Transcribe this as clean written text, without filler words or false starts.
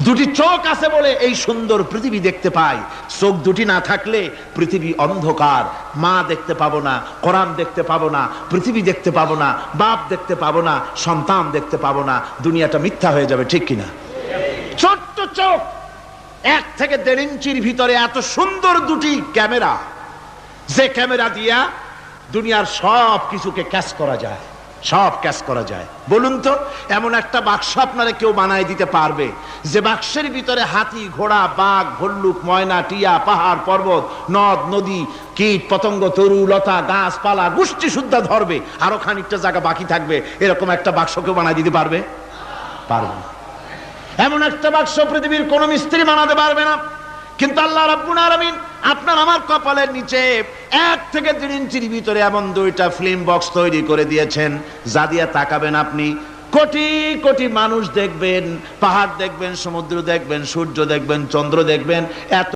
দুটি চোখ আছে বলে এই সুন্দর পৃথিবী দেখতে পাই। চোখ দুটি না থাকলে পৃথিবী অন্ধকার। মা দেখতে পাবো না, কোরআন দেখতে পাবো না, পৃথিবী দেখতে পাবো না, বাপ দেখতে পাবো না, সন্তান দেখতে পাবো না, দুনিয়াটা মিথ্যা হয়ে যাবে, ঠিক কিনা? ছোট্ট চোখ, 1 থেকে 1.5 ইঞ্চির ভিতরে এত সুন্দর দুটি ক্যামেরা, যে ক্যামেরা দিয়া দুনিয়ার সব কিছুকে ক্যাচ করা যায়, সব ক্যাচ করা যায়। বলুন তো, এমন একটা বাক্স আপনারা কেউ বানায় দিতে পারবে যে বাক্সের ভিতরে হাতি, ঘোড়া, বাঘ, ভল্লুক, ময়না, টিয়া, পাহাড়, পর্বত, নদ নদী, কীট পতঙ্গ, তরু লতা, গাছপালা, গোষ্ঠী শুদ্ধা ধরবে, আরো খানিকটা জায়গা বাকি থাকবে, এরকম একটা বাক্স কেউ বানায় দিতে পারবে? পারবে না। এমন একটা বাক্স পৃথিবীর কোন মিস্ত্রি বানাতে পারবে না। কিন্তু আল্লাহ রাব্বুল আলামিন আপনার আমার কপালের নিচে 1 থেকে 1.5 ইঞ্চির ভিতরে এমন 2টা ফিল্ম বক্স তৈরি করে দিয়েছেন, যা দিয়ে তাকাবেন আপনি কোটি কোটি মানুষ দেখবেন, পাহাড় দেখবেন, সমুদ্র দেখবেন, সূর্য দেখবেন, চন্দ্র দেখবেন। এত